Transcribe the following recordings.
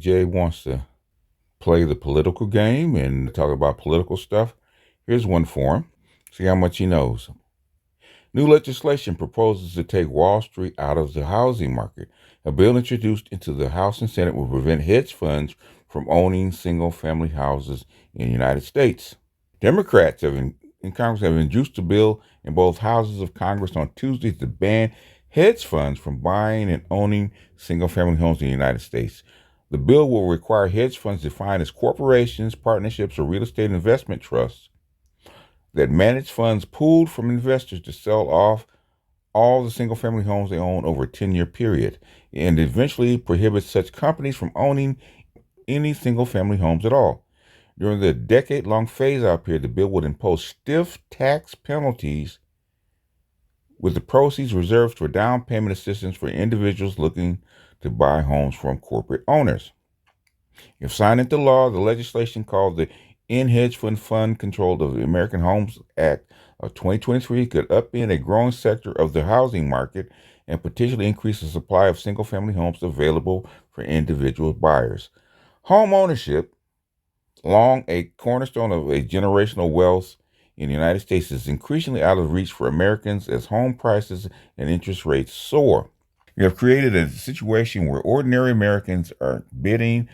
J wants to play the political game and talk about political stuff, here's one for him. See how much he knows. New legislation proposes to take Wall Street out of the housing market. A bill introduced into the House and Senate will prevent hedge funds from owning single-family houses in the United States. Democrats in Congress have introduced a bill in both houses of Congress on Tuesday to ban hedge funds from buying and owning single-family homes in the United States. The bill will require hedge funds defined as corporations, partnerships, or real estate investment trusts that manage funds pooled from investors to sell off all the single-family homes they own over a 10-year period, and eventually prohibit such companies from owning any single-family homes at all. During the decade-long phase-out period, the bill would impose stiff tax penalties with the proceeds reserved for down payment assistance for individuals looking to buy homes from corporate owners. If signed into law, the legislation called the End Hedge Fund Control of the American Homes Act of 2023 could upend a growing sector of the housing market and potentially increase the supply of single-family homes available for individual buyers. Home ownership, long a cornerstone of a generational wealth in the United States, is increasingly out of reach for Americans as home prices and interest rates soar. We have created a situation where ordinary Americans are bidding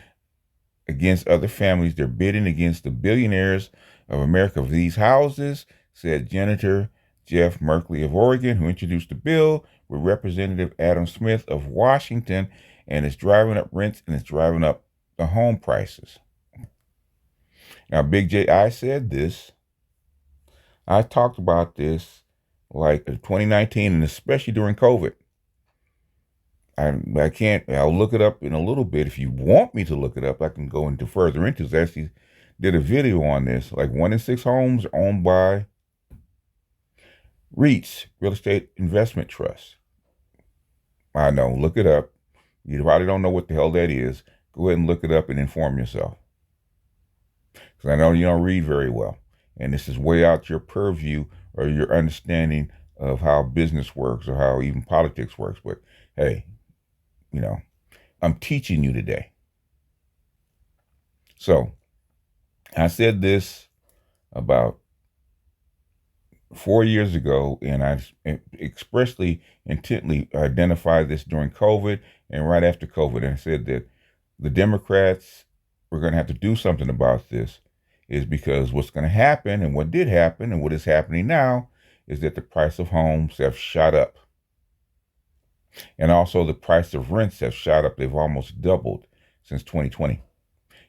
against other families. They're bidding against the billionaires of America for these houses, said Senator Jeff Merkley of Oregon, who introduced the bill with Representative Adam Smith of Washington, and it's driving up rents and it's driving up the home prices. Now, Big J, I said this. I talked about this like in 2019, and especially during COVID. I can't, I'll look it up in a little bit. If you want me to look it up, I can go into further into it. I actually did a video on this. Like 1 in 6 homes are owned by REITs, real estate investment trusts. I know, look it up. You probably don't know what the hell that is. Go ahead and look it up and inform yourself. Because I know you don't read very well. And this is way out your purview or your understanding of how business works or how even politics works. But hey, you know, I'm teaching you today. So I said this about 4 years ago, and I expressly, intently identified this during COVID and right after COVID. And I said that the Democrats were going to have to do something about this, is because what's going to happen, and what did happen, and what is happening now, is that the price of homes have shot up. And also the price of rents have shot up. They've almost doubled since 2020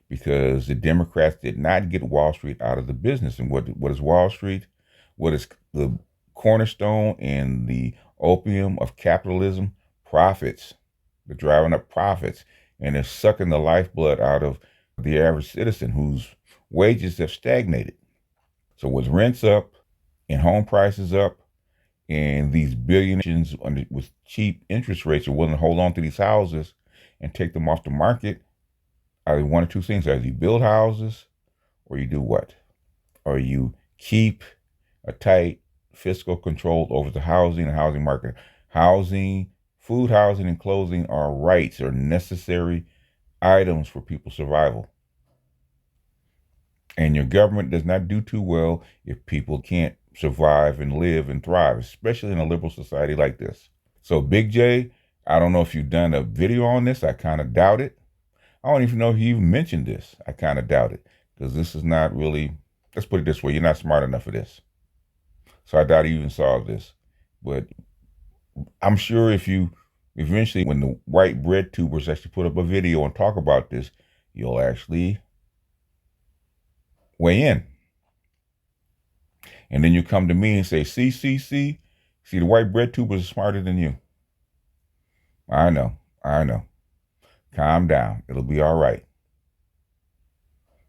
because the Democrats did not get Wall Street out of the business. And what is Wall Street? What is the cornerstone and the opium of capitalism? Profits. They're driving up profits, and they're sucking the lifeblood out of the average citizen whose wages have stagnated. So with rents up and home prices up, and these billionaires with cheap interest rates are willing to hold on to these houses and take them off the market, either one or two things. Either you build houses or you do what? Or you keep a tight fiscal control over the housing and housing market. Housing, food, housing, and clothing are rights, are necessary items for people's survival. And your government does not do too well if people can't survive and live and thrive, especially in a liberal society like this. So Big J, I don't know if you've done a video on this. I kind of doubt it. I don't even know if you even mentioned this. I kind of doubt it, because this is not really, let's put it this way, you're not smart enough for this. So I doubt you even saw this. But I'm sure if you eventually, when the white bread tubers actually put up a video and talk about this, you'll actually weigh in. And then you come to me and say, see, the white bread tubers are smarter than you. I know. Calm down. It'll be all right.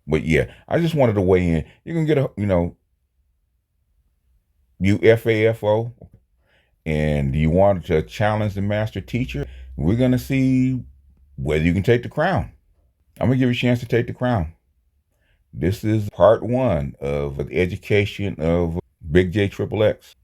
But yeah, I just wanted to weigh in. You can get a, UFAFO, and you want to challenge the master teacher. We're going to see whether you can take the crown. I'm going to give you a chance to take the crown. This is part 1 of the education of BigJXXX.